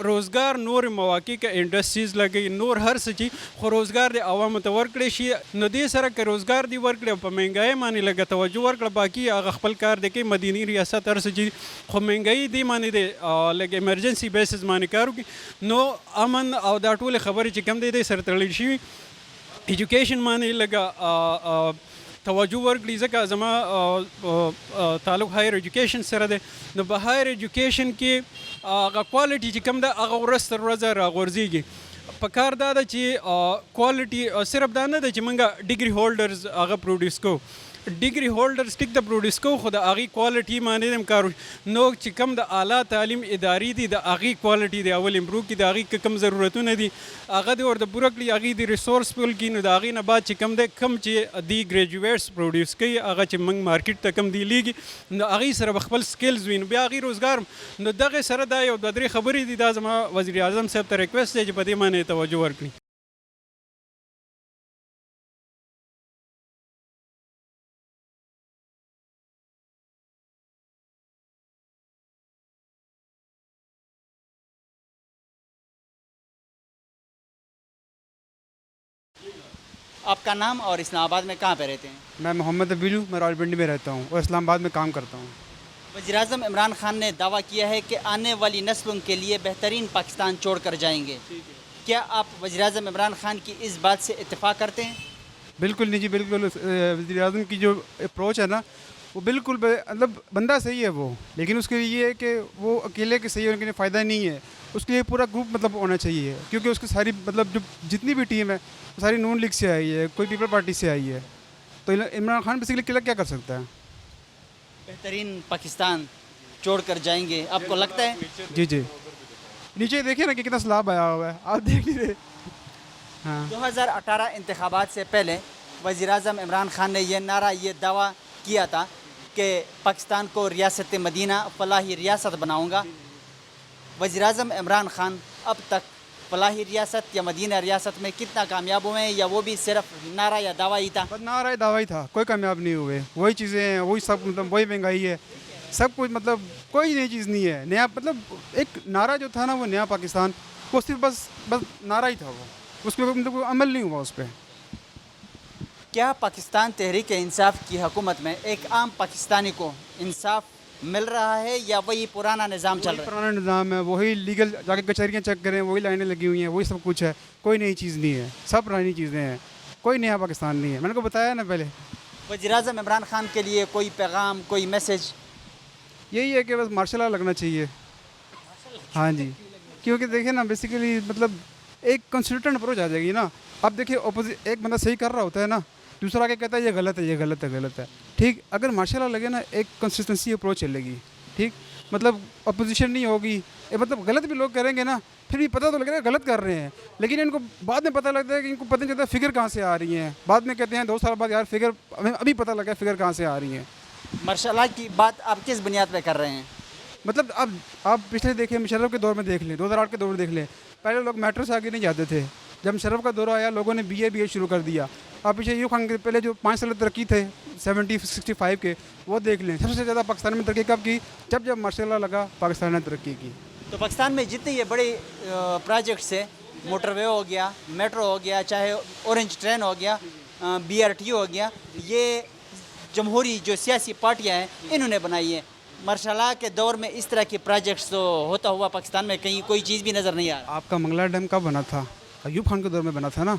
रोज़गार नूर मौक़े का इंडस्ट्रीज़ लगे नूर हर सची खो रोज़गार दे आवाम त वर्कड़े शी न दे सर के रोज़गार दी वर्कड़े प महंगाई माने लगा तवज्जो वर्कड़ बाकी आग खपल कार दे के मदीनी रियासत हर सची खो महंगाई दी माने दे लगे इमरजेंसी बेसिस माने कारू की नो अमन और दा टोल खबर च कम दे सर तड़ी शी एजुकेशन माने लगा तवज्जो वर्कड़ी ज़का जमा ताल्लुक़ हायर एजुकेशन सर दे न हायर एजुकेशन के क्वालिटी च कम दा रस रोज़ा रागोर्जीगी पकार दादा ची क्वालिटी सिर्फ दाना दा ची मंगा डिग्री होल्डर्स आगा प्रोड्यूस को degree holders tick the produce को खुदा आगी क्वालिटी माने दम कारू नो ची कम द आला तालीम इदारी दी द आगी क्वालिटी दे अवल इम्प्रूव की द आगी कम ज़रूरतों ने दी आगा दे और द बुरकली आगी दी रिसोर्स पुल की न द आगी न बात ची कम दे कम ची दी ग्रेजुएट्स प्रोड्यूस की आगा ची मंग मार्केट तक कम दी लीगी न आगी सर बखबल स्किल्स विन बे आगी रोज़गार न दगे सर दाए और ददरी खबरी दी दा जमा वज़ीर आज़म साहब त रिक्वेस्ट है पदे माने तवज्जो वर्कली। आपका नाम और इस्लामाबाद में कहाँ पे रहते हैं? मैं मोहम्मद अबीलू, मैं रावलपिंडी में रहता हूँ और इस्लामाबाद में काम करता हूँ। वज़ीर-ए-आज़म इमरान खान ने दावा किया है कि आने वाली नस्लों के लिए बेहतरीन पाकिस्तान छोड़ कर जाएंगे। क्या आप वज़ीर-ए-आज़म इमरान खान की इस बात से इत्तेफाक करते हैं? बिल्कुल नहीं जी, बिल्कुल। वज़ीर-ए-आज़म की जो अप्रोच है ना वो बिल्कुल मतलब बंदा सही है वो, लेकिन उसके लिए ये है कि वो अकेले के सही होने के लिए फ़ायदा नहीं है, उसके लिए पूरा ग्रुप मतलब होना चाहिए, क्योंकि उसकी सारी मतलब जो जितनी भी टीम है वो सारी नून लीग से आई है, कोई पीपल पार्टी से आई है, तो इमरान खान बेसिकली अकेला क्या कर सकता है? बेहतरीन पाकिस्तान छोड़ कर जाएंगे आपको लगता है? जी जी, नीचे देखिए ना कि कितना सैलाब आया हुआ है, आप देख लीजिए। हाँ, 2018 इंतखाबात से पहले वज़ीर-ए-आज़म इमरान खान ने यह नारा ये दावा किया था कि पाकिस्तान को रियासत मदीना फलाही रियासत बनाऊंगा। वज़ीर-ए-आज़म इमरान खान अब तक फलाही रियासत या मदीना रियासत में कितना कामयाब हुए हैं, या वो भी सिर्फ नारा या दावा ही था? बस नारा दावा ही था, कोई कामयाब नहीं हुए। वही चीज़ें हैं, वही सब, मतलब वही महंगाई है, सब कुछ, मतलब कोई नई चीज़ नहीं है। नया मतलब एक नारा जो था ना वो नया पाकिस्तान, वो सिर्फ बस नारा ही था, वो उसके मतलब कोई अमल नहीं हुआ उस पर। क्या पाकिस्तान तहरीक इंसाफ की हुकूमत में एक आम पाकिस्तानी को इंसाफ मिल रहा है, या वही पुराना निज़ाम चल रहा है? पुराना निज़ाम है, वही लीगल जाके कचहरियाँ चेक करें, वही लाइनें लगी हुई हैं, वही सब कुछ है, कोई नई चीज़ नहीं है, सब पुरानी चीज़ें हैं, कोई नया पाकिस्तान नहीं है। मैंने को बताया ना पहले। वज़ीर-ए-आज़म इमरान खान के लिए कोई पैगाम, कोई मैसेज? यही है कि बस मार्शल लॉ लगना चाहिए। हाँ जी, क्योंकि देखिए ना बेसिकली मतलब एक कंसिस्टेंट अप्रोच आ जाएगी ना। अब देखिए अपोजिट एक बंदा सही कर रहा होता है ना, दूसरा आके कहता है ये गलत है, ये गलत है, गलत है, ठीक। अगर मार्शल लॉ लगे ना एक कंसिस्टेंसी अप्रोच चलेगी, ठीक, मतलब अपोजिशन नहीं होगी। मतलब गलत भी लोग करेंगे ना, फिर भी पता तो लगेगा गलत कर रहे हैं, लेकिन इनको बाद में पता लगता है कि इनको पता नहीं चलता फिगर कहाँ से आ रही हैं। बाद में कहते हैं 2 साल बाद यार फिगर हमें अभी पता लगा फिगर कहाँ से आ रही हैं। मार्शल लॉ की बात आप किस बुनियाद पर कर रहे हैं? मतलब अब आप पिछले देखें, मुशर्रफ के दौर में देख लें, 2008 के दौर में देख लें, पहले लोग मेट्रो से आगे नहीं जाते थे। जब मुशर्रफ का दौर आया लोगों ने BA शुरू कर दिया। आप पीछे यूँ खान के पहले जो 5 साल तरक्की थे 70-65 के, वो देख लें। सबसे ज़्यादा पाकिस्तान में तरक्की कब की? जब मार्शल लॉ लगा पाकिस्तान ने तरक्की की। तो पाकिस्तान में जितने ये बड़े प्रोजेक्ट्स है, मोटरवे हो गया, मेट्रो हो गया, चाहे ऑरेंज ट्रेन हो गया, BRT हो गया, ये जमहूरी जो सियासी पार्टियाँ हैं इन्होंने बनाई है। मार्शल लॉ के दौर में इस तरह के प्रोजेक्ट्स तो होता हुआ पाकिस्तान में कहीं कोई चीज़ भी नज़र नहीं आ रहा। आपका मंगला डैम कब बना था? अयूब खान के दौर में बना था ना।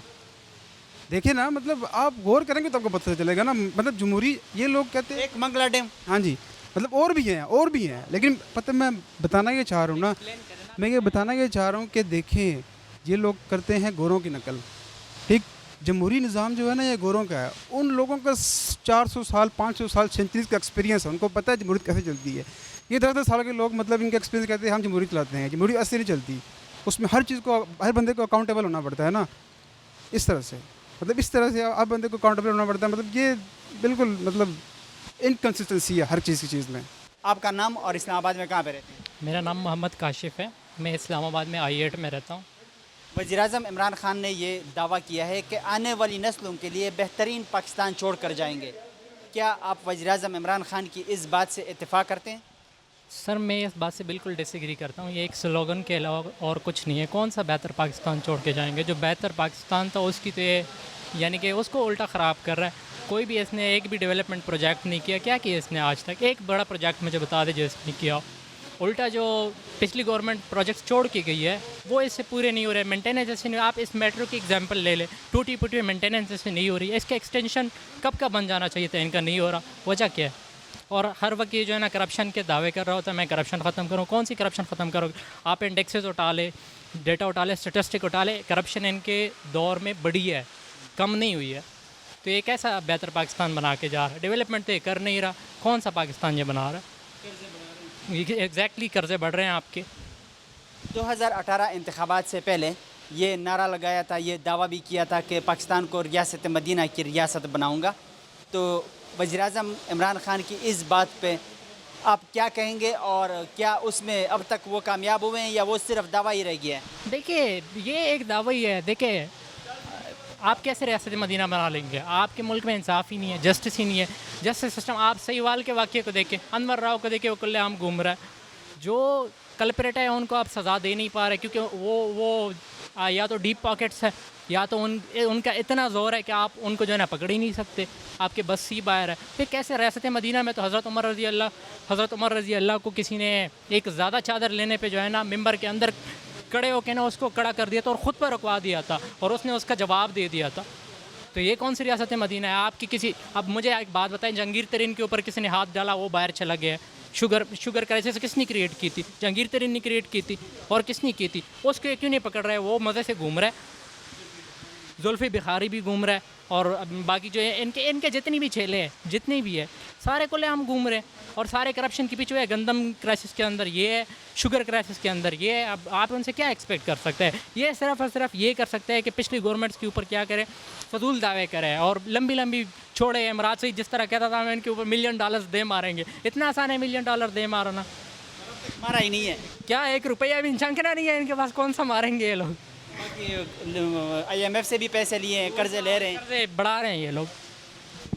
देखिए ना, मतलब आप गौर करेंगे तो आपको पता चलेगा ना। मतलब जमहूरी ये लोग कहते हैं एक मंगला डैम, हाँ जी, मतलब और भी हैं, लेकिन पता मैं बताना ये चाह रहा हूँ ना, मैं ये बताना ये चाह रहा हूँ कि देखें ये लोग करते हैं गोरों की नकल, ठीक। जमहूरी निज़ाम जो है ना ये गोरों का है। उन लोगों का 400 साल 500 साल सेंचुरीज़ का एक्सपीरियंस है, उनको पता है जमहूरियत कैसे चलती है। ये 10-10 साल के लोग मतलब इनका एक्सपीरियंस कहते हैं हम जमहूरियत चलाते हैं। जमहूरियत ऐसे नहीं चलती, उसमें हर चीज़ को हर बंदे को अकाउंटेबल होना पड़ता है ना। इस तरह से मतलब इस तरह से हर बंदे को अकाउंटेबल होना पड़ता है। मतलब ये बिल्कुल मतलब इनकन्सिस्टेंसी है हर चीज़ की चीज़ में। आपका नाम और इस्लामाबाद में कहाँ पे रहते हैं? मेरा नाम मोहम्मद काशिफ़ है, मैं इस्लामाबाद में I8 में रहता हूँ। वज़ीर-ए-आज़म इमरान खान ने ये दावा किया है कि आने वाली नस्लों के लिए बेहतरीन पाकिस्तान छोड़ कर जाएंगे। क्या आप वज़ीर-ए-आज़म इमरान खान की इस बात से इत्तेफाक करते हैं? सर मैं इस बात से बिल्कुल डिसएग्री करता हूँ। ये एक स्लोगन के अलावा और कुछ नहीं है। कौन सा बेहतर पाकिस्तान छोड़ के जाएंगे? जो बेहतर पाकिस्तान था उसकी तो ये यानी कि उसको उल्टा ख़राब कर रहा है। कोई भी इसने एक भी डेवलपमेंट प्रोजेक्ट नहीं किया। क्या किया इसने आज तक? एक बड़ा प्रोजेक्ट मुझे बता दे जो इसने किया। उल्टा जो पिछली गवर्नमेंट प्रोजेक्ट छोड़ के गई है वो इससे पूरे नहीं हो रहे। मेंटेनेंस जैसे नहीं। आप इस मेट्रो की एग्जांपल ले लें, टूटी फूटी मेंटेनेंस जैसे नहीं हो रही है। इसका एक्सटेंशन कब का बन जाना चाहिए था, इनका नहीं हो रहा। वजह क्या है? और हर वक्त ये जो है ना करप्शन के दावे कर रहा होता है, मैं करप्शन ख़त्म करूँ। कौन सी करप्शन ख़त्म करोगे? आप इंडेक्सेस उठा ले, डेटा उठा ले, स्टेटिस्टिक उठा ले, करप्शन इनके दौर में बढ़ी है, कम नहीं हुई है। तो ये कैसा बेहतर पाकिस्तान बना के जा रहा है? डेवलपमेंट तो ये कर नहीं रहा। कौन सा पाकिस्तान ये बना रहा है? एग्जैक्टली कर्जे बढ़ रहे हैं आपके। 2018 इंतखाबात से पहले ये नारा लगाया था, ये दावा भी किया था कि पाकिस्तान को रियासत मदीना की रियासत बनाऊंगा। तो वज़ीर-ए-आज़म इमरान खान की इस बात पे आप क्या कहेंगे, और क्या उसमें अब तक वो कामयाब हुए हैं या वो सिर्फ दावा ही रह गया है? देखिए ये एक दावा ही है। देखिए आप कैसे रियासत मदीना बना लेंगे? आपके मुल्क में इंसाफ ही नहीं है, जस्टिस ही नहीं है। जस्टिस सिस्टम आप सहीवाल के वाक़े को देखें, अनवर राव को देखें, वो खुलेआम घूम रहा है। जो कल्प्रेट है उनको आप सज़ा दे नहीं पा रहे क्योंकि वो या तो डीप पॉकेट्स है या तो उनका इतना ज़ोर है कि आप उनको जो है ना पकड़ ही नहीं सकते। आपके बस सी बाहर है। फिर कैसे रियासत मदीना में तो हज़रत उमर रज़ी अल्लाह को किसी ने एक ज़्यादा चादर लेने पे जो है ना मिंबर के अंदर खड़े होकर ना उसको कड़ा कर दिया था और ख़ुद पर रुकवा दिया था और उसने उसका जवाब दे दिया था। तो ये कौन सी रियासत मदीना है आपकी? किसी अब मुझे एक बात बताएं, जहांगीर तरीन के ऊपर किसी ने हाथ डाला, वो बाहर चला गया। शुगर क्राइसिस किसने क्रिएट की थी? जहांगीर तरीन ने क्रिएट की थी। और किसने की थी? उसको क्यों नहीं पकड़ रहा है? वो मज़े से घूम रहा है। जुल्फ़ी बिखारी भी घूम रहा है और बाकी जो है इनके जितनी भी छेले हैं, जितने भी है, सारे खुलेआम घूम रहे हैं और सारे करप्शन के पीछे है। गंदम क्राइसिस के अंदर ये है, शुगर क्राइसिस के अंदर ये है। अब आप उनसे क्या एक्सपेक्ट कर सकते हैं? ये सिर्फ और सिर्फ ये कर सकते हैं कि पिछली गवर्नमेंट्स के ऊपर क्या करें, फजूल दावे करें और लंबी लंबी छोड़े। इमरान से जिस तरह कहता था मैं इनके ऊपर $1 मिलियन दे मारेंगे। इतना आसान है $1 मिलियन दे मारना? मारा ही नहीं है। क्या 1 रुपया भी झंकना नहीं है इनके पास? कौन सा मारेंगे ये लोग? IMF से भी पैसे लिए हैं, कर्जे ले रहे हैं, कर्जे बढ़ा रहे हैं ये लोग।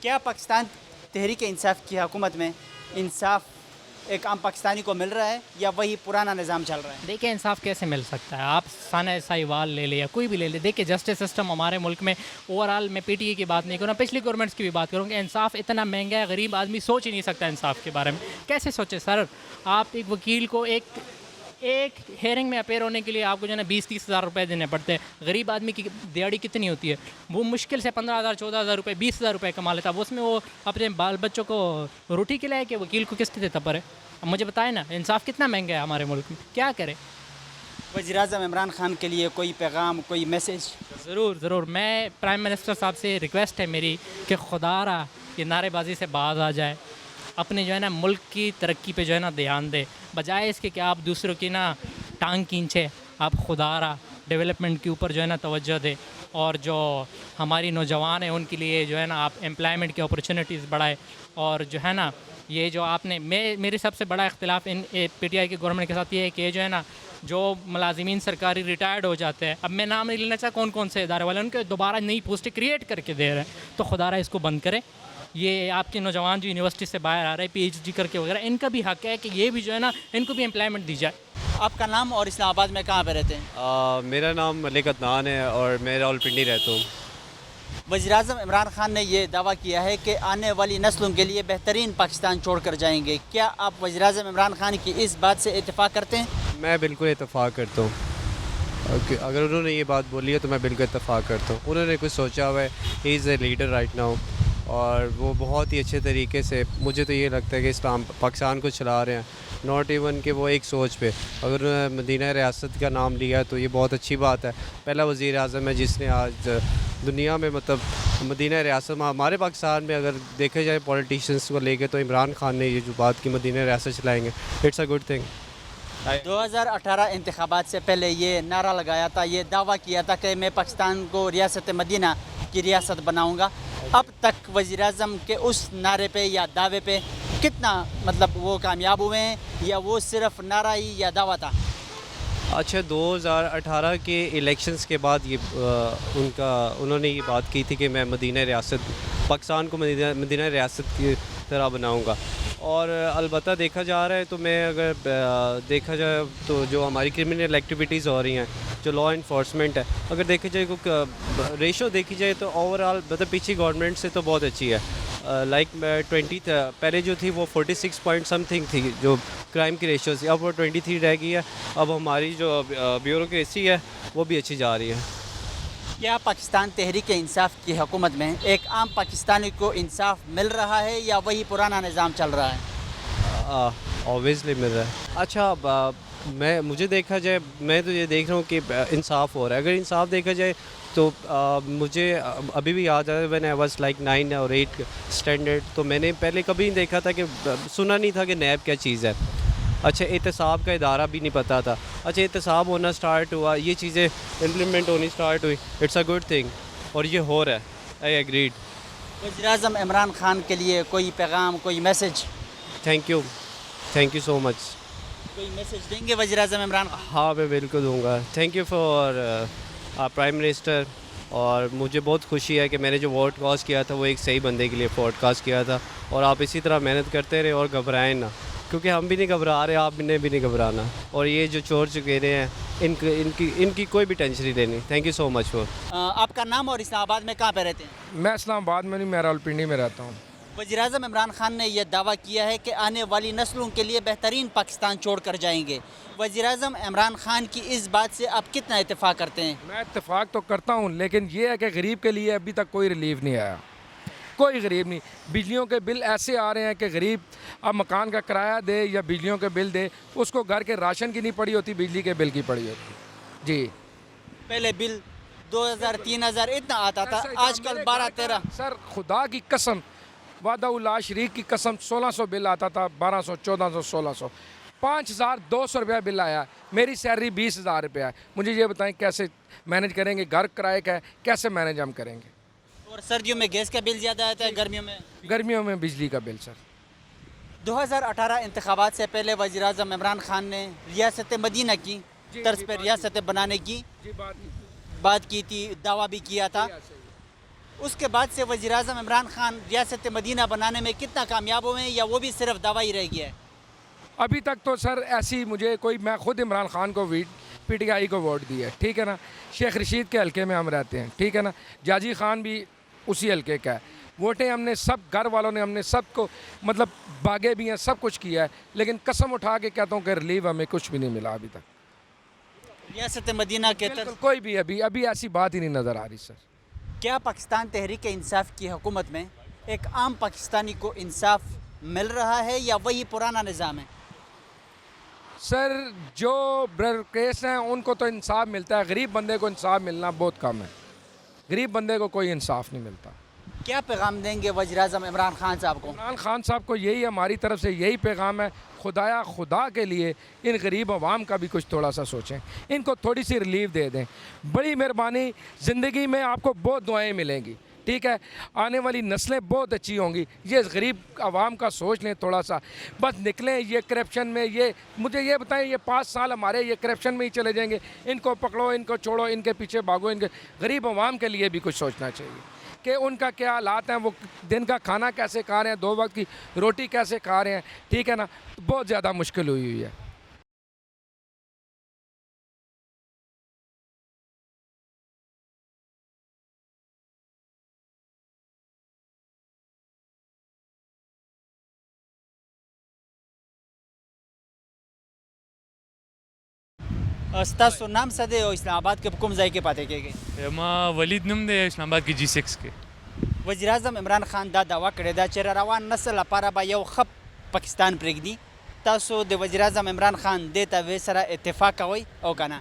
क्या पाकिस्तान तहरीक इंसाफ की हुकूमत में इंसाफ एक आम पाकिस्तानी को मिल रहा है या वही पुराना निज़ाम चल रहा है? देखिए इंसाफ कैसे मिल सकता है? आप साना साहिवाल ले ले या कोई भी ले ले। देखिए जस्टिस सिस्टम हमारे मुल्क में ओवरऑल, मैं PTI की बात नहीं करूँ, पिछली गवर्नमेंट्स की भी बात करूँगी, इंसाफ इतना महंगा है, गरीब आदमी सोच ही नहीं सकता इंसाफ के बारे में। कैसे सोचे सर? आप एक वकील को एक हेयरिंग में अपेयर होने के लिए आपको जो है ना 20-30 हज़ार रुपये देने पड़ते हैं। गरीब आदमी की दिहाड़ी कितनी होती है? वो मुश्किल से 15,000-14,000 रुपये, 20,000 रुपये कमा लेता है। वो उसमें वो अपने बाल बच्चों को रोटी खिलाए कि वकील को किस्त देता पड़े? अब मुझे बताएं ना, इंसाफ कितना महंगा है हमारे मुल्क में, क्या करें? वज़ीर-ए-आज़म इमरान खान के लिए कोई पैगाम, कोई मैसेज? ज़रूर। मैं प्राइम मिनिस्टर साहब से रिक्वेस्ट है मेरी कि खुदारा ये नारेबाजी से बाज आ जाए, अपने जो है ना मुल्क की तरक्की पे जो है ना ध्यान दे, बजाय इसके कि आप दूसरों की ना टांग खींचे। आप खुदारा डेवलपमेंट के ऊपर जो है ना तवज्जो दे और जो हमारी नौजवान है उनके लिए जो है ना आप एम्प्लॉयमेंट की अपॉर्चुनिटीज़ बढ़ाए। और जो है ना ये जो आपने मेरी सबसे बड़ा इख्तिलाफ इन PTI की गवर्नमेंट के साथ ये है कि जो है ना जो मुलाजिमीन सरकारी रिटायर्ड हो जाते हैं, अब मैं नाम नहीं लेना चाहता कौन कौन से इदारे वाले, उनके दोबारा नई पोस्टें क्रिएट करके दे रहे हैं। तो खुदारा इसको बंद करें। ये आपके नौजवान जो यूनिवर्सिटी से बाहर आ रहे हैं PhD करके वगैरह, इनका भी हक़ है कि ये भी जो है ना इनको भी एम्प्लॉयमेंट दी जाए। आपका नाम और इस्लामाबाद में कहाँ पे रहते हैं? मेरा नाम मलिक अदनान है और मैं रावलपिंडी रहता हूँ। वज़ीर-ए-आज़म इमरान खान ने ये दावा किया है कि आने वाली नस्लों के लिए बेहतरीन पाकिस्तान छोड़ कर जाएंगे। क्या आप वज़ीर-ए-आज़म इमरान खान की इस बात से इत्तेफाक करते हैं? मैं बिल्कुल इत्तेफाक करता हूँ। अगर उन्होंने ये बात बोली है तो मैं बिल्कुल इत्तेफाक करता हूँ। उन्होंने कुछ सोचा हुआ है, he is a leader right now, और वो बहुत ही अच्छे तरीके से, मुझे तो ये लगता है कि इस्लाम पाकिस्तान को चला रहे हैं। नॉट इवन कि वो एक सोच पे, अगर मदीना रियासत का नाम लिया तो ये बहुत अच्छी बात है। पहला वज़ीर आज़म है जिसने आज दुनिया में मतलब मदीना रियासत में, हमारे पाकिस्तान में अगर देखा जाए पॉलिटिशियंस को लेके, तो इमरान खान ने ये जो बात की मदीना रियासत चलाएँगे, इट्स अ गुड थिंग। 2018 इंतखाबात से पहले ये नारा लगाया था, ये दावा किया था कि मैं पाकिस्तान को रियासत मदीना की रियासत बनाऊंगा। अब तक वज़ीर-ए-आज़म के उस नारे पे या दावे पे कितना मतलब वो कामयाब हुए हैं या वो सिर्फ नारा ही या दावा था? अच्छा, 2018 के इलेक्शंस के बाद ये उन्होंने ये बात की थी कि मैं मदीना रियासत, पाकिस्तान को मदीना रियासत की तरह बनाऊंगा, और अलबत्ता देखा जा रहा है तो मैं अगर देखा जाए तो जो हमारी क्रिमिनल एक्टिविटीज़ हो रही हैं, जो लॉ इन्फोर्समेंट है, अगर देखा जाए को रेशो देखी जाए तो ओवरऑल मतलब पीछे गवर्नमेंट से तो बहुत अच्छी है। लाइक 20 पहले जो थी वो 46 पॉइंट समथिंग थी जो क्राइम की रेशो थी, अब वो 23 रह गई है। अब हमारी जो ब्यूरोक्रेसी है वो भी अच्छी जा रही है। क्या पाकिस्तान तहरीक इंसाफ की हुकूमत में एक आम पाकिस्तानी को इंसाफ मिल रहा है या वही पुराना निज़ाम चल रहा है? ऑब्वियसली मिल रहा है। अच्छा मुझे देखा जाए, मैं तो ये देख रहा हूँ कि इंसाफ हो रहा है। अगर इंसाफ देखा जाए तो मुझे अभी भी याद है व्हेन आई वाज लाइक 9 और 8 स्टैंडर्ड, तो मैंने पहले कभी नहीं देखा था कि सुना नहीं था कि नैब क्या चीज़ है। अच्छा, एहतसाब का इदारा भी नहीं पता था। अच्छा, एहतसाब होना स्टार्ट हुआ, ये चीज़ें इम्प्लीमेंट होनी स्टार्ट हुई, इट्स अ गुड थिंग और ये हो रहा है। I agreed. वज़ीर-ए-आज़म इमरान खान के लिए कोई पैगाम, कोई message? Thank you so much. कोई मैसेज देंगे वज़ीर-ए-आज़म इमरान खान? हाँ, मैं बिल्कुल दूँगा। Thank you for prime minister. और मुझे बहुत खुशी है कि मैंने जो वोट कास्ट किया था वो एक सही बंदे के लिए वोट कास्ट किया था। और आप इसी तरह मेहनत करते रहे और घबराएं ना, क्योंकि हम भी नहीं घबरा रहे, आपने भी नहीं घबराना। और ये जो चोर चुकेरे हैं इनकी कोई भी टेंशन नहीं लेनी। Thank you so much for. आपका नाम और इस्लामाबाद में कहाँ पे रहते हैं? मैं इस्लामाबाद में नहीं, मैं रावलपिंडी में रहता हूँ। वज़ीर-ए-आज़म इमरान खान ने यह दावा किया है कि आने वाली नस्लों के लिए बेहतरीन पाकिस्तान छोड़ कर जाएंगे। वज़ीर-ए-आज़म इमरान खान की इस बात से आप कितना इत्तेफाक करते हैं? मैं इत्तेफाक तो करता हूँ, लेकिन ये है कि गरीब के लिए अभी तक कोई रिलीफ नहीं आया। कोई गरीब नहीं। बिजलियों के बिल ऐसे आ रहे हैं कि गरीब अब मकान का किराया दे या बिजलियों के बिल दे, उसको घर के राशन की नहीं पड़ी होती, बिजली के बिल की पड़ी होती। जी, पहले बिल 2000-3000 इतना आता था, आजकल 12-13। सर खुदा की कसम, वादा शरीक की कसम, 1600 बिल आता था, 1200, 1400, 1600, 5200 रुपया बिल आया। मेरी सैलरी 20,000 रुपया है। मुझे ये बताएं कैसे मैनेज करेंगे? घर किराए का है, कैसे मैनेज हम करेंगे? और सर्दियों में गैस का बिल ज़्यादा आता है, गर्मियों में बिजली का बिल। सर 2018 इंतखाबात से पहले वज़ीर-ए-आज़म इमरान खान ने रियासत मदीना की तर्ज पर रियासत बनाने की बात की थी, दावा भी किया था। उसके बाद से वज़ीर-ए-आज़म इमरान खान रियासत मदीना बनाने में कितना कामयाब हुए हैं या वो भी सिर्फ दावा ही रह गया है? अभी तक तो सर ऐसी मुझे कोई, मैं खुद इमरान खान को PTI को वोट दिया है, ठीक है ना। शेख रशीद के हल्के में हम रहते हैं, ठीक है ना। जाजी खान भी उसी हल्के का है। वोटें हमने सब, घर वालों ने हमने सबको मतलब भागे भी हैं, सब कुछ किया है, लेकिन कसम उठा के कहता हूँ कि रिलीफ हमें कुछ भी नहीं मिला अभी तक। रियासत मदीना के कोई भी अभी ऐसी बात ही नहीं नज़र आ रही। सर क्या पाकिस्तान तहरीक इंसाफ की हुकूमत में एक आम पाकिस्तानी को इंसाफ मिल रहा है या वही पुराना निज़ाम है? सर जो ब्यूरोक्रेट्स हैं उनको तो इंसाफ मिलता है, गरीब बंदे को इंसाफ मिलना बहुत कम है। गरीब बंदे को कोई इंसाफ नहीं मिलता। क्या पैगाम देंगे वज़ीर-ए-आज़म इमरान खान साहब को? इमरान खान साहब को यही हमारी तरफ से यही पैगाम है, खुदा के लिए इन गरीब आवाम का भी कुछ थोड़ा सा सोचें, इनको थोड़ी सी रिलीफ दे दें। बड़ी मेहरबानी, ज़िंदगी में आपको बहुत दुआएं मिलेंगी, ठीक है। आने वाली नस्लें बहुत अच्छी होंगी। ये गरीब आवाम का सोच लें थोड़ा सा, बस निकलें ये करप्शन में। ये मुझे ये बताएं, ये 5 साल हमारे ये करप्शन में ही चले जाएंगे? इनको पकड़ो, इनको छोड़ो, इनके पीछे भागो। इनके गरीब आवाम के लिए भी कुछ सोचना चाहिए कि उनका क्या हालात हैं, वो दिन का खाना कैसे खा रहे हैं, 2 वक्त की रोटी कैसे खा रहे हैं, ठीक है ना। बहुत ज़्यादा मुश्किल हुई है। अस्तासो नाम सदे और इस्लामाबाद के हुकुम जाए के पाते के मां वलीद नम दे इस्लामाबाद की G6 के। वज़ीर-ए-आज़म इमरान खान दा दावा कड़े दा चेहरा रवान नस्ल लपारा बा यौ खप पाकिस्तान प्रेगदी। तासो दे वज़ीर-ए-आज़म इमरान खान देता वे सरा इत्तेफाक कोई ओ कना?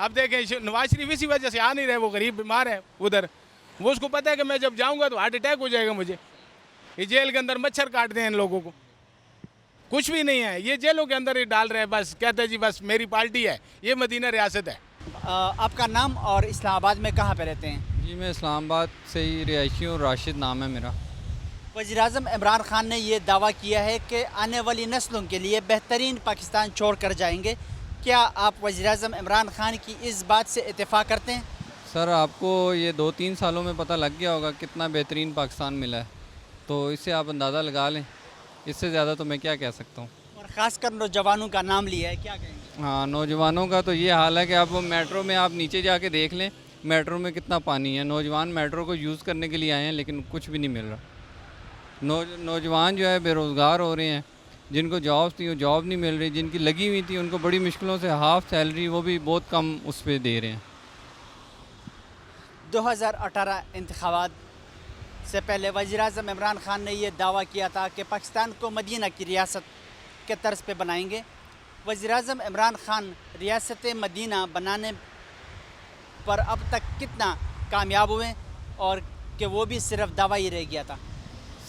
अब देखें नवाज शरीफ इसी वजह से आ नहीं रहे, वो गरीब बीमार है उधर, वो उसको पता है कि मैं जब जाऊंगा तो हार्ट अटैक हो जाएगा मुझे। ये जेल के अंदर मच्छर काटते हैं इन लोगों को, कुछ भी नहीं है, ये जेलों के अंदर ही डाल रहे हैं, बस कहते हैं जी बस मेरी पार्टी है, ये मदीना रियासत है। आपका नाम और इस्लामाबाद में कहाँ पे रहते हैं? जी मैं इस्लामाबाद से ही रिहायशी हूँ, राशिद नाम है मेरा। वज़ीर-ए-आज़म इमरान खान ने ये दावा किया है कि आने वाली नस्लों के लिए बेहतरीन पाकिस्तान छोड़ कर जाएंगे। क्या आप वज़ीर-ए-आज़म इमरान खान की इस बात से इत्तेफाक करते हैं? सर आपको ये 2-3 सालों में पता लग गया होगा कितना बेहतरीन पाकिस्तान मिला है, तो इससे आप अंदाज़ा लगा लें, इससे ज़्यादा तो मैं क्या कह सकता हूँ। और ख़ासकर नौजवानों का नाम लिया है, क्या कहेंगे? हाँ नौजवानों का तो ये हाल है कि आप मेट्रो में आप नीचे जाके देख लें, मेट्रो में कितना पानी है। नौजवान मेट्रो को यूज़ करने के लिए आए हैं लेकिन कुछ भी नहीं मिल रहा। नौजवान जो है बेरोज़गार हो रहे हैं, जिनको जॉब्स थी वो जॉब नहीं मिल रही, जिनकी लगी हुई थी उनको बड़ी मुश्किलों से हाफ़ सैलरी वो भी बहुत कम उस पर दे रहे हैं। 2018 इंतखाबात से पहले वज़ीर-ए-आज़म इमरान खान ने यह दावा किया था कि पाकिस्तान को मदीना की रियासत के तर्ज पे बनाएंगे। वज़ीर-ए-आज़म इमरान खान रियासत मदीना बनाने पर अब तक कितना कामयाब हुए और कि वो भी सिर्फ दावा ही रह गया था?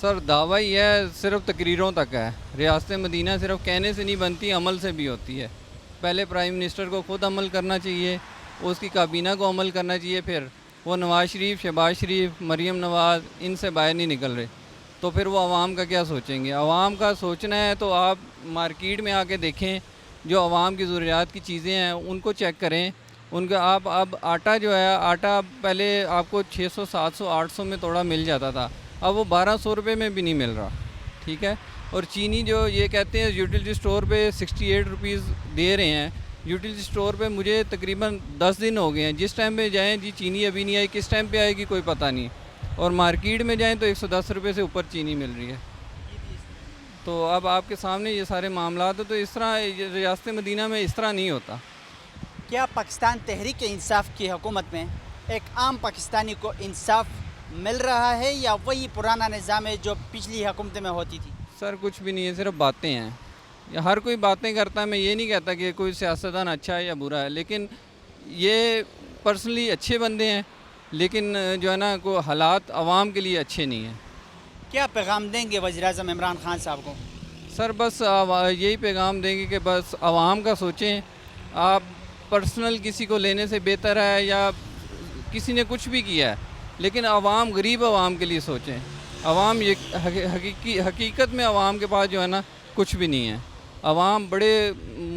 सर दावा ही है, सिर्फ तकरीरों तक है। रियासत मदीना सिर्फ कहने से नहीं बनती, अमल से भी होती है। पहले प्राइम मिनिस्टर को ख़ुद अमल करना चाहिए, उसकी काबीना को अमल करना चाहिए, फिर वो नवाज़ शरीफ, शहबाज शरीफ, मरीम नवाज़ इनसे बाहर नहीं निकल रहे, तो फिर वो आवाम का क्या सोचेंगे। आवाम का सोचना है तो आप मार्केट में आके देखें, जो आवाम की ज़रूरियात की चीज़ें हैं उनको चेक करें। उनका आप अब आटा जो है, आटा पहले आपको 600, 700, 800 में थोड़ा मिल जाता था, अब वो 1200 रुपये में भी नहीं मिल रहा, ठीक है। और चीनी जो ये कहते हैं यूटिलिटी स्टोर पे 68 रुपीज़ दे रहे हैं, यूटिलिटी स्टोर पे मुझे तकरीबन 10 दिन हो गए हैं। जिस टाइम पे जाएं जी चीनी अभी नहीं आई, किस टाइम पे आएगी कोई पता नहीं। और मार्केट में जाएं तो 110 रुपये से ऊपर चीनी मिल रही है। तो अब आपके सामने ये सारे मामला तो इस तरह रियासत मदीना में इस तरह नहीं होता। क्या पाकिस्तान तहरीक इंसाफ की हुकूमत में एक आम पाकिस्तानी को इंसाफ मिल रहा है या वही पुराना निज़ाम है जो पिछली हुकूमत में होती थी? सर कुछ भी नहीं है, सिर्फ बातें हैं। या हर कोई बातें करता है, मैं ये नहीं कहता कि कोई सियासतदान अच्छा है या बुरा है, लेकिन ये पर्सनली अच्छे बंदे हैं, लेकिन जो है ना को हालात आवाम के लिए अच्छे नहीं हैं। क्या पैगाम देंगे वज़ीर-ए-आज़म इमरान खान साहब को? सर बस यही पैगाम देंगे कि बस आवाम का सोचें। आप पर्सनल किसी को लेने से बेहतर है या किसी ने कुछ भी किया है, लेकिन आवाम, गरीब आवाम के लिए सोचें। आवाम ये हकीकत में आवाम के पास जो है ना कुछ भी नहीं है। आवाम बड़े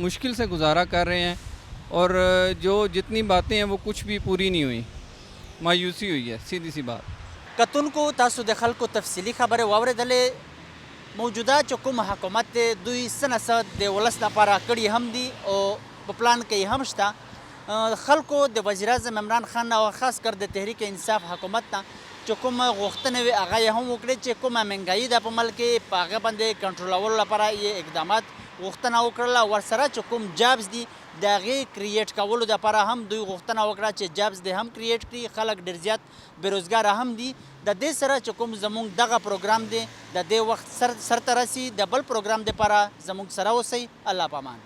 मुश्किल से गुजारा कर रहे हैं और जो जितनी बातें हैं वो कुछ भी पूरी नहीं हुई, मायूसी हुई है, सीधी सी बात। कतुन को तासु दखल को तफसीली खबर वावरे दले मौजूदा चुकुम हुकूमत दुई सनसद दे वलस लपारा कड़ी हम दी और प्लान कई हमशता खल्को दे वज़ीर-ए-आज़म इमरान खान और ख़ास कर दे तहरीक इंसाफ हुकूमत ता चुकुम गोख्तने वे आगा हम उकड़े चुकुम महंगाई दा पमल के पागे बंदे कंट्रोल लपारा ये इकदामात गोख्तना उकड़ला वरसरा चुकुम जॉब्स दी दागे क्रिएट कावलो दा पारा हम दुई गोख्तना उकड़ा चे जॉब्स दे हम क्रिएट की खलक डरजियात बेरोजगार हम दी द दे सरा चुकुम जमुंग दगा प्रोग्राम दे द दे वक्त सरतरसी डबल प्रोग्राम दे पारा जमुंग सरा हो सही अल्लाह पामान।